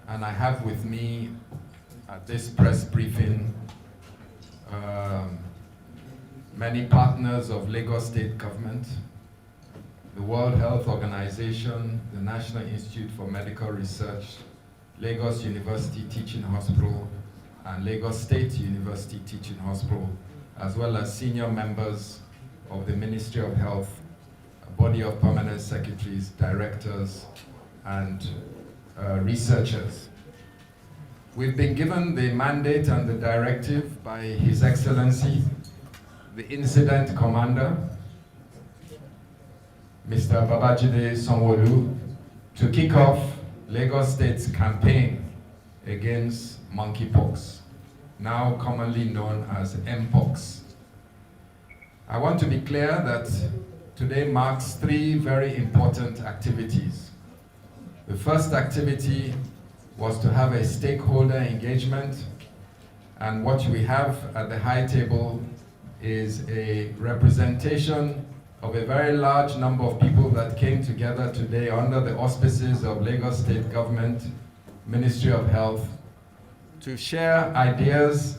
and I have with me at this press briefing many partners of Lagos State Government, the World Health Organization, the National Institute for Medical Research, Lagos University Teaching Hospital, and Lagos State University Teaching Hospital, as well as senior members of the Ministry of Health, a body of permanent secretaries, directors, and researchers. We've been given the mandate and the directive by His Excellency, the Incident Commander, Mr. Babajide Sanwo-Olu, to kick off Lagos State's campaign against monkeypox, now commonly known as MPOX. I want to be clear that today marks three very important activities. The first activity was to have a stakeholder engagement, and what we have at the high table is a representation of a very large number of people that came together today under the auspices of Lagos State Government, Ministry of Health, to share ideas,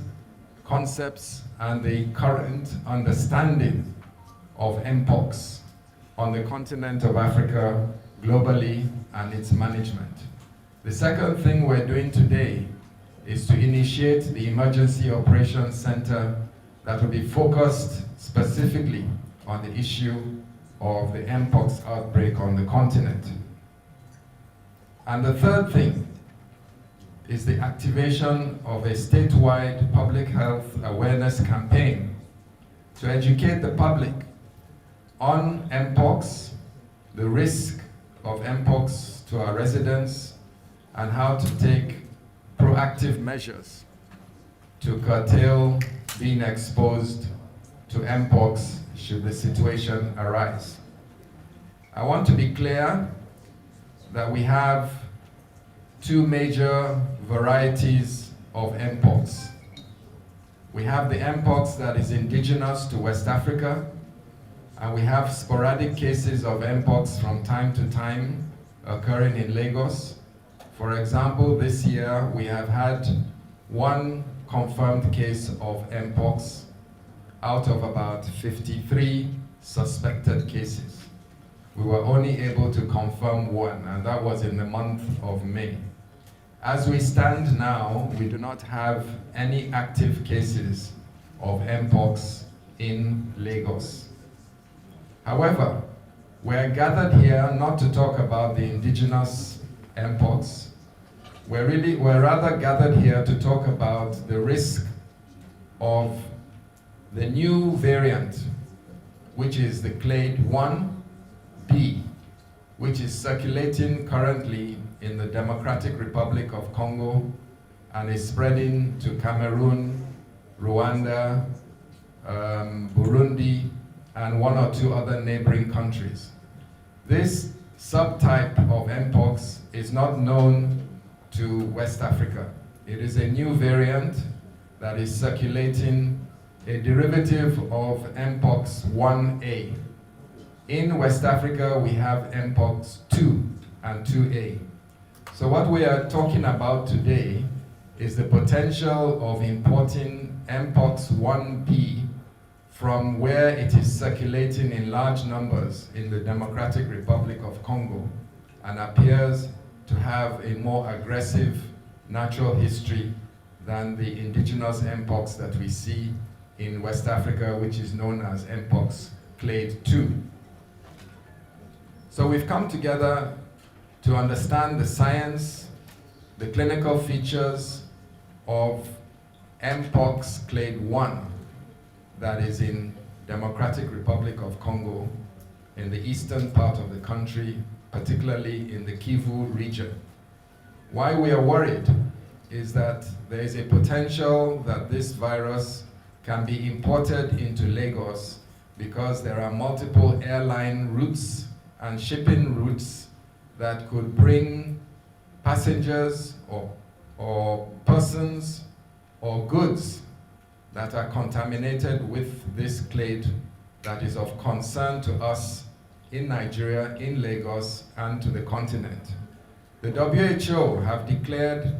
concepts, and the current understanding of MPOX on the continent of Africa, globally, and its management. The second thing we're doing today is to initiate the Emergency Operations Center that will be focused specifically on the issue of the MPOX outbreak on the continent. And the third thing is the activation of a statewide public health awareness campaign to educate the public on MPOX, the risk of MPOX to our residents, and how to take proactive measures to curtail being exposed to MPOX should the situation arise. I want to be clear that we have two major varieties of MPOX. We have the MPOX that is indigenous to West Africa, and we have sporadic cases of MPOX from time to time occurring in Lagos. For example, this year we have had one confirmed case of MPOX out of about 53 suspected cases. We were only able to confirm one, and that was in the month of May. As we stand now, we do not have any active cases of MPOX in Lagos. However, we're gathered here not to talk about the indigenous MPOX. We're rather gathered here to talk about the risk of the new variant, which is the Clade 1B, which is circulating currently in the Democratic Republic of Congo and is spreading to Cameroon, Rwanda, Burundi, and one or two other neighboring countries. This subtype of MPOX is not known to West Africa. It is a new variant that is circulating, a derivative of MPOX 1A. In West Africa, we have MPOX 2 and 2A. So what we are talking about today is the potential of importing MPOX 1B from where it is circulating in large numbers in the Democratic Republic of Congo and appears to have a more aggressive natural history than the indigenous MPOX that we see in West Africa, which is known as MPOX Clade 2. So we've come together to understand the science, the clinical features of MPOX Clade 1 that is in Democratic Republic of Congo in the eastern part of the country, particularly in the Kivu region. Why we are worried is that there is a potential that this virus can be imported into Lagos because there are multiple airline routes and shipping routes that could bring passengers or persons or goods that are contaminated with this clade that is of concern to us in Nigeria, in Lagos, and to the continent. The WHO have declared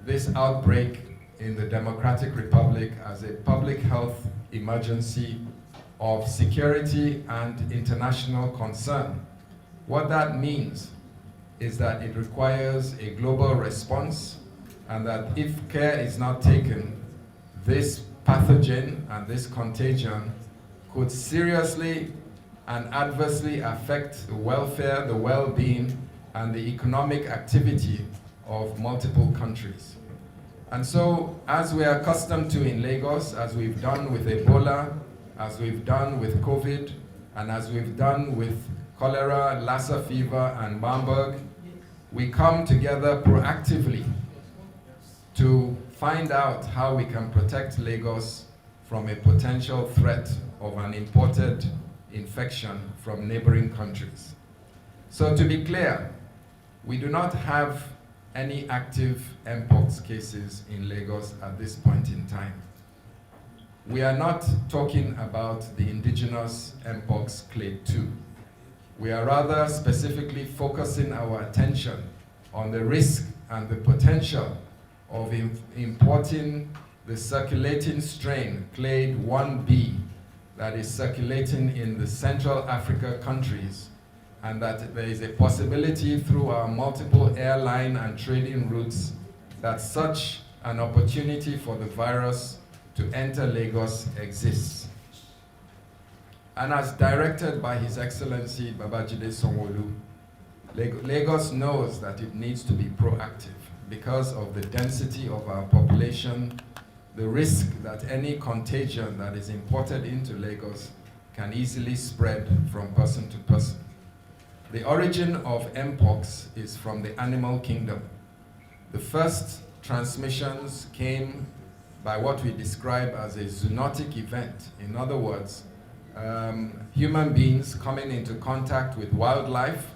this outbreak in the Democratic Republic as a public health emergency of security and international concern. What that means is that it requires a global response, and that if care is not taken, this pathogen and this contagion could seriously and adversely affect the welfare, the well-being, and the economic activity of multiple countries. And so, as we are accustomed to in Lagos, as we've done with Ebola, as we've done with COVID, and as we've done with cholera, Lassa fever, and Marburg, we come together proactively to find out how we can protect Lagos from a potential threat of an imported infection from neighboring countries. So to be clear, we do not have any active MPOX cases in Lagos at this point in time. We are not talking about the indigenous MPOX Clade 2. We are rather specifically focusing our attention on the risk and the potential of importing the circulating strain, Clade 1b, that is circulating in the Central Africa countries, and that there is a possibility through our multiple airline and trading routes that such an opportunity for the virus to enter Lagos exists. And as directed by His Excellency Babajide Sanwo-Olu, Lagos knows that it needs to be proactive because of the density of our population, the risk that any contagion that is imported into Lagos can easily spread from person to person. The origin of MPOX is from the animal kingdom. The first transmissions came by what we describe as a zoonotic event. In other words, human beings coming into contact with wildlife,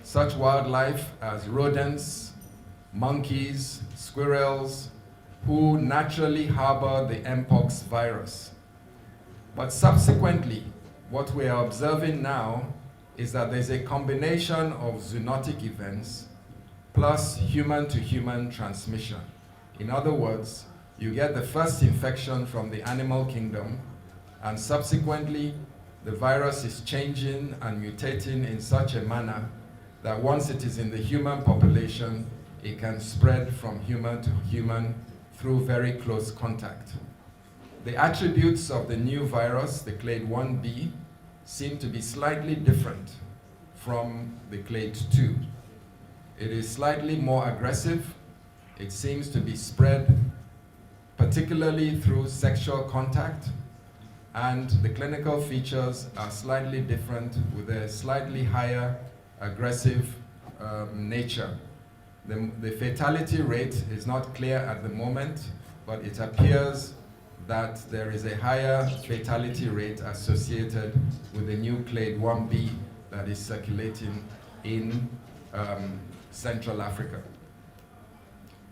such wildlife as rodents, monkeys, squirrels, who naturally harbor the MPOX virus. But subsequently, what we are observing now is that there's a combination of zoonotic events plus human-to-human transmission. In other words, you get the first infection from the animal kingdom, and subsequently, the virus is changing and mutating in such a manner that once it is in the human population, it can spread from human to human through very close contact. The attributes of the new virus, the Clade 1b, seem to be slightly different from the Clade 2. It is slightly more aggressive. It seems to be spread particularly through sexual contact, and the clinical features are slightly different with a slightly higher aggressive nature. The fatality rate is not clear at the moment, but it appears that there is a higher fatality rate associated with the new Clade 1b that is circulating in Central Africa.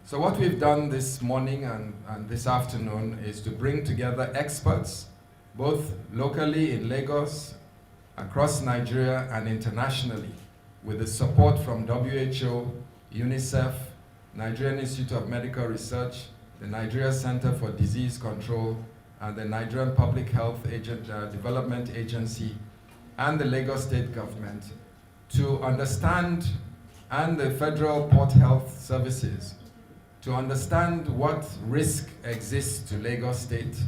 So what we've done this morning and this afternoon is to bring together experts, both locally in Lagos, across Nigeria, and internationally, with the support from WHO, UNICEF, Nigerian Institute of Medical Research, the Nigeria Center for Disease Control, and the Nigerian Public Health Development Agency, and the Lagos State government, to understand, and the Federal Port Health Services, to understand what risk exists to Lagos State,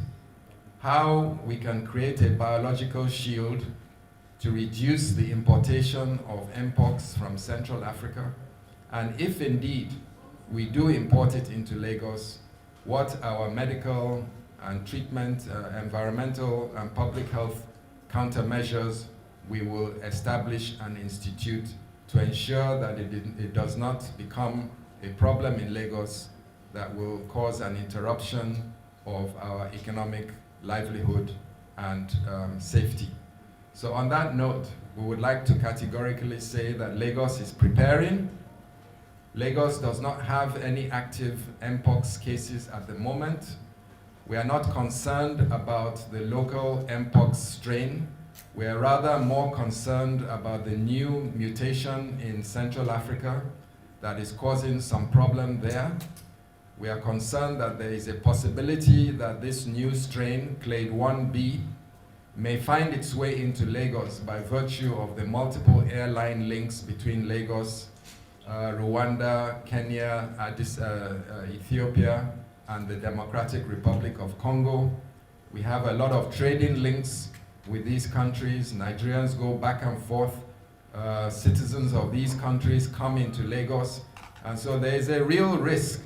how we can create a biological shield to reduce the importation of MPOX from Central Africa, and if indeed we do import it into Lagos, what our medical and treatment, environmental and public health countermeasures we will establish and institute to ensure that it does not become a problem in Lagos that will cause an interruption of our economic livelihood and safety. So on that note, we would like to categorically say that Lagos is preparing. Lagos does not have any active MPOX cases at the moment. We are not concerned about the local MPOX strain. We are rather more concerned about the new mutation in Central Africa that is causing some problem there. We are concerned that there is a possibility that this new strain, Clade 1B, may find its way into Lagos by virtue of the multiple airline links between Lagos, Rwanda, Kenya, Ethiopia, and the Democratic Republic of Congo. We have a lot of trading links with these countries. Nigerians go back and forth. Citizens of these countries come into Lagos. And so there is a real risk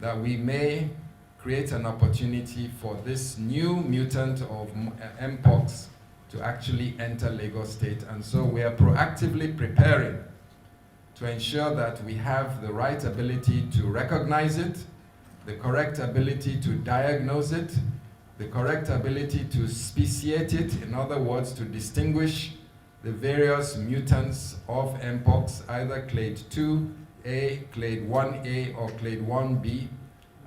that we may create an opportunity for this new mutant of MPOX to actually enter Lagos State. And so we are proactively preparing to ensure that we have the right ability to recognize it, the correct ability to diagnose it, the correct ability to speciate it, in other words, to distinguish the various mutants of MPOX, either Clade 2A, Clade 1A, or Clade 1B,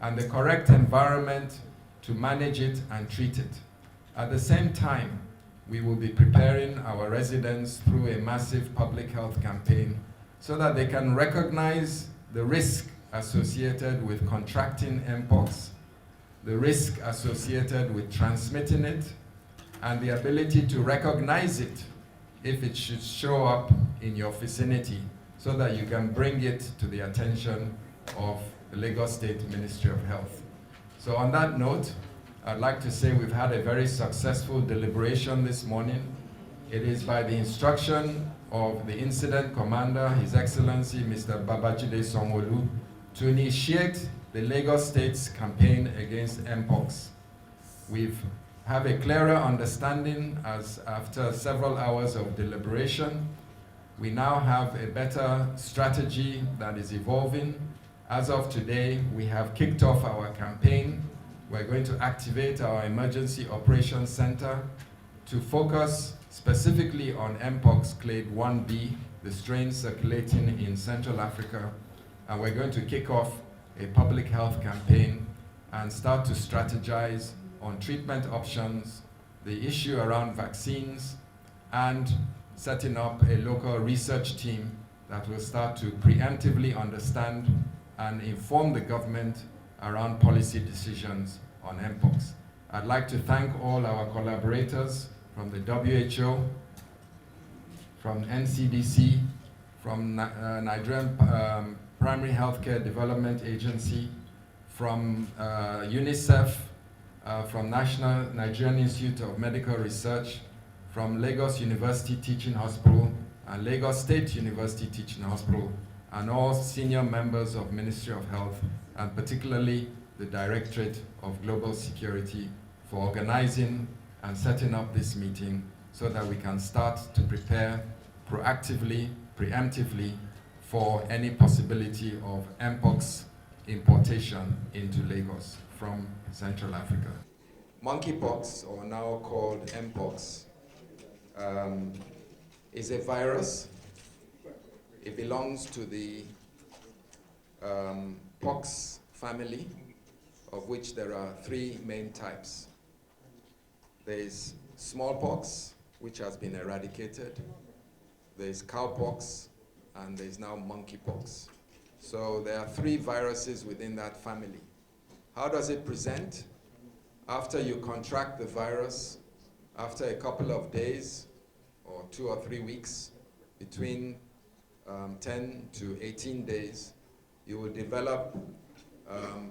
and the correct environment to manage it and treat it. At the same time, we will be preparing our residents through a massive public health campaign so that they can recognize the risk associated with contracting MPOX, the risk associated with transmitting it, and the ability to recognize it if it should show up in your vicinity so that you can bring it to the attention of the Lagos State Ministry of Health. So on that note, I'd like to say we've had a very successful deliberation this morning. It is by the instruction of the Incident Commander, His Excellency Mr. Babajide Sanwo-Olu, to initiate the Lagos State's campaign against MPOX. We have a clearer understanding as after several hours of deliberation, we now have a better strategy that is evolving. As of today, we have kicked off our campaign. We're going to activate our Emergency Operations Center to focus specifically on MPOX Clade 1B, the strain circulating in Central Africa. And we're going to kick off a public health campaign and start to strategize on treatment options, the issue around vaccines, and setting up a local research team that will start to preemptively understand and inform the government around policy decisions on MPOX. I'd like to thank all our collaborators from the WHO, from NCDC, from Nigerian Primary Healthcare Development Agency, from UNICEF, from Nigerian Institute of Medical Research, from Lagos University Teaching Hospital, and Lagos State University Teaching Hospital, and all senior members of Ministry of Health, and particularly the Directorate of Global Security for organizing and setting up this meeting so that we can start to prepare proactively, preemptively for any possibility of MPOX importation into Lagos from Central Africa. Monkeypox, or now called MPOX, is a virus. It belongs to the pox family, of which there are three main types. There is smallpox, which has been eradicated. There is cowpox, and there is now monkeypox. So there are three viruses within that family. How does it present? After you contract the virus, after a couple of days, or 2 or 3 weeks, between 10 to 18 days, you will develop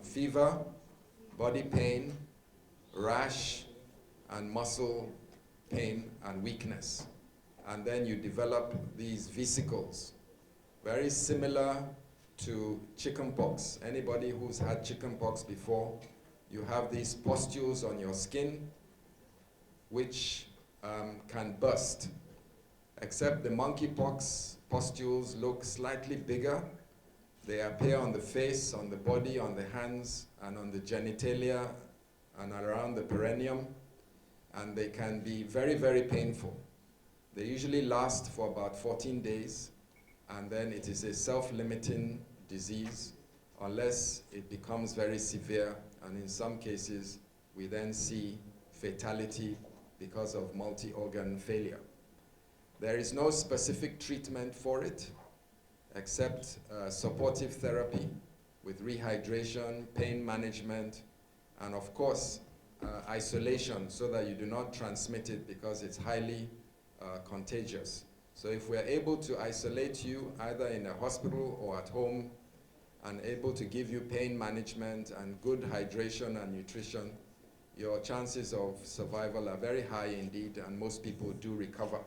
fever, body pain, rash, and muscle pain and weakness. And then you develop these vesicles, very similar to chickenpox. Anybody who's had chickenpox before, you have these pustules on your skin which can burst, except the monkeypox pustules look slightly bigger. They appear on the face, on the body, on the hands, and on the genitalia, and around the perineum, and they can be very, very painful. They usually last for about 14 days, and then it is a self-limiting disease unless it becomes very severe, and in some cases, we then see fatality because of multi-organ failure. There is no specific treatment for it, except supportive therapy with rehydration, pain management, and of course, isolation so that you do not transmit it because it's highly contagious. So if we're able to isolate you either in a hospital or at home and able to give you pain management and good hydration and nutrition, your chances of survival are very high indeed, and most people do recover.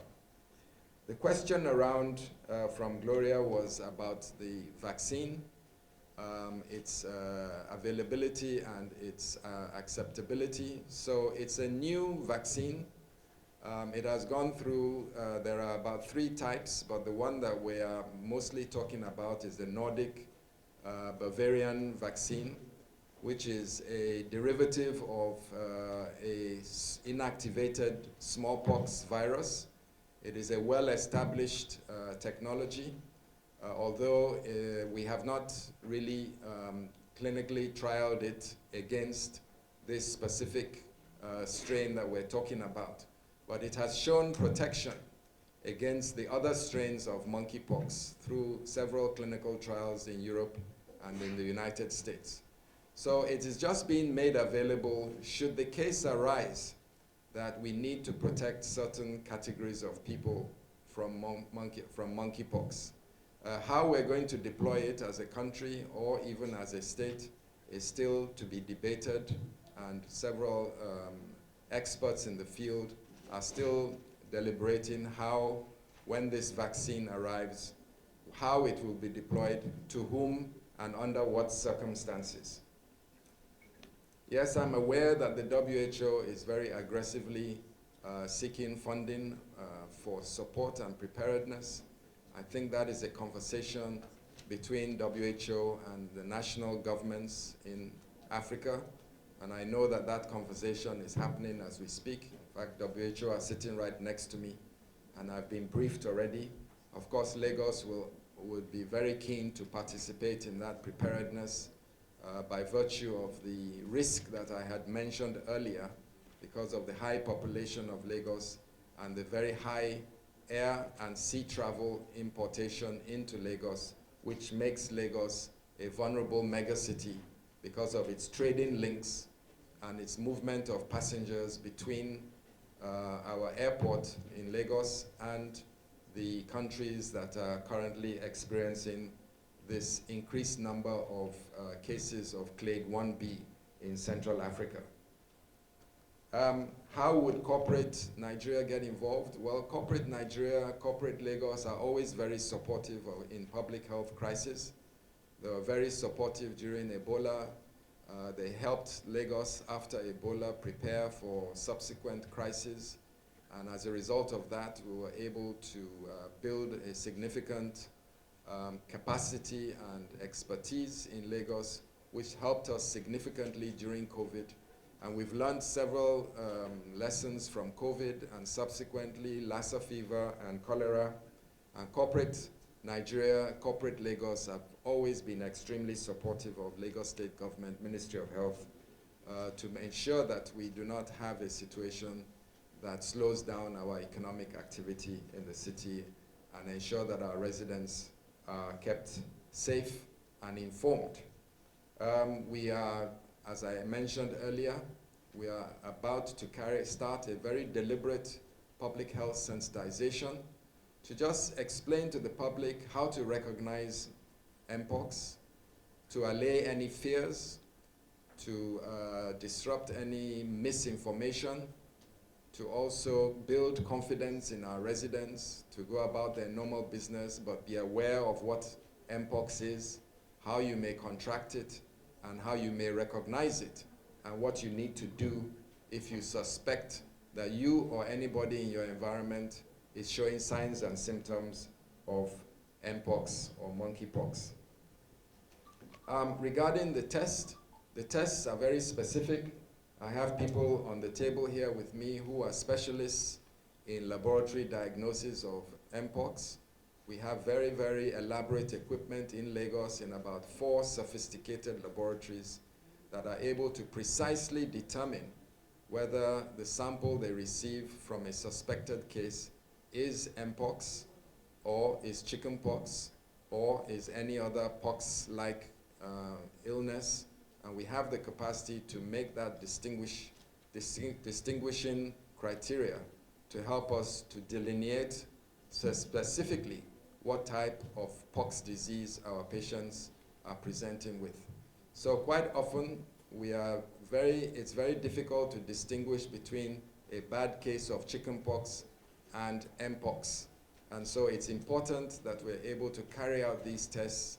The question around from Gloria was about the vaccine, its availability and its acceptability. So it's a new vaccine. It has gone through, there are about 3 types, but the one that we are mostly talking about is the Nordic Bavarian vaccine, which is a derivative of a inactivated smallpox virus. It is a well-established technology, although we have not really clinically trialed it against this specific strain that we're talking about. But it has shown protection against the other strains of monkeypox through several clinical trials in Europe and in the United States. So it is just being made available should the case arise that we need to protect certain categories of people from monkeypox. How we're going to deploy it as a country or even as a state is still to be debated, and several experts in the field are still deliberating how, when this vaccine arrives, how it will be deployed, to whom, and under what circumstances. Yes, I'm aware that the WHO is very aggressively seeking funding for support and preparedness. I think that is a conversation between WHO and the national governments in Africa, and I know that that conversation is happening as we speak. In fact, WHO are sitting right next to me, and I've been briefed already. Of course, Lagos would be very keen to participate in that preparedness by virtue of the risk that I had mentioned earlier, because of the high population of Lagos and the very high air and sea travel importation into Lagos, which makes Lagos a vulnerable megacity because of its trading links and its movement of passengers between our airport in Lagos and the countries that are currently experiencing this increased number of cases of Clade 1B in Central Africa. How would corporate Nigeria get involved? Well, corporate Nigeria, corporate Lagos are always very supportive in public health crisis. They were very supportive during Ebola. They helped Lagos after Ebola prepare for subsequent crises. And as a result of that, we were able to build a significant capacity and expertise in Lagos, which helped us significantly during COVID. And we've learned several lessons from COVID and subsequently Lassa fever and cholera. And corporate Nigeria, corporate Lagos have always been extremely supportive of Lagos State Government, Ministry of Health, to ensure that we do not have a situation that slows down our economic activity in the city and ensure that our residents are kept safe and informed. We are, as I mentioned earlier, we are about to start a very deliberate public health sensitization to just explain to the public how to recognize MPOX, to allay any fears, to disrupt any misinformation, to also build confidence in our residents to go about their normal business but be aware of what MPOX is, how you may contract it, and how you may recognize it, and what you need to do if you suspect that you or anybody in your environment is showing signs and symptoms of MPOX or monkeypox. Regarding the tests are very specific. I have people on the table here with me who are specialists in laboratory diagnosis of MPOX. We have very, very elaborate equipment in Lagos in about 4 sophisticated laboratories that are able to precisely determine whether the sample they receive from a suspected case is MPOX or is chickenpox or is any other pox-like illness, and we have the capacity to make that distinguishing criteria to help us to delineate specifically what type of pox disease our patients are presenting with. So quite often, it's very difficult to distinguish between a bad case of chickenpox and MPOX. And so it's important that we're able to carry out these tests.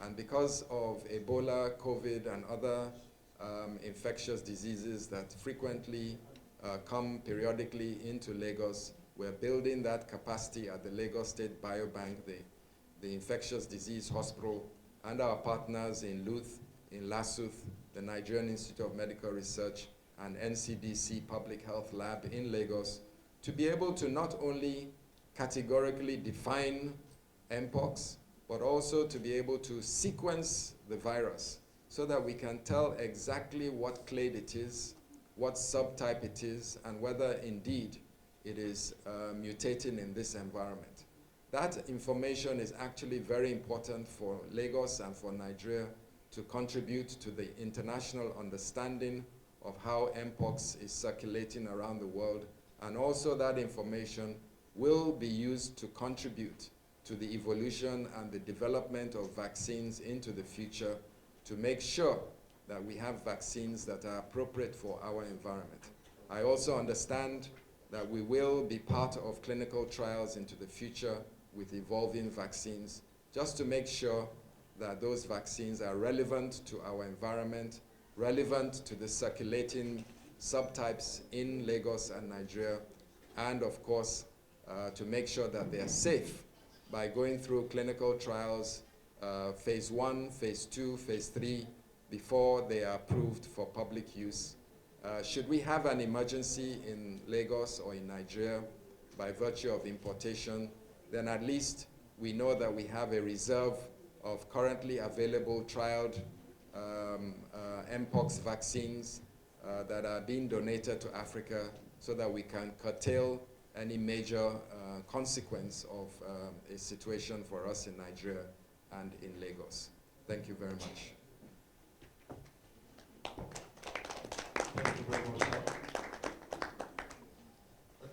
And because of Ebola, COVID, and other infectious diseases that frequently come periodically into Lagos, we're building that capacity at the Lagos State Biobank, the Infectious Disease Hospital, and our partners in LUTH, in LASUTH, the Nigerian Institute of Medical Research, and NCDC Public Health Lab in Lagos, to be able to not only categorically define MPOX, but also to be able to sequence the virus so that we can tell exactly what clade it is, what subtype it is, and whether indeed it is mutating in this environment. That information is actually very important for Lagos and for Nigeria to contribute to the international understanding of how MPOX is circulating around the world, and also that information will be used to contribute to the evolution and the development of vaccines into the future to make sure that we have vaccines that are appropriate for our environment. I also understand that we will be part of clinical trials into the future with evolving vaccines, just to make sure that those vaccines are relevant to our environment, relevant to the circulating subtypes in Lagos and Nigeria, and of course, to make sure that they are safe by going through clinical trials, phase 1, phase 2, phase 3, before they are approved for public use. Should we have an emergency in Lagos or in Nigeria by virtue of importation, then at least we know that we have a reserve of currently available trialed MPOX vaccines that are being donated to Africa, so that we can curtail any major consequence of a situation for us in Nigeria and in Lagos. Thank you very much. Thank you very much, sir.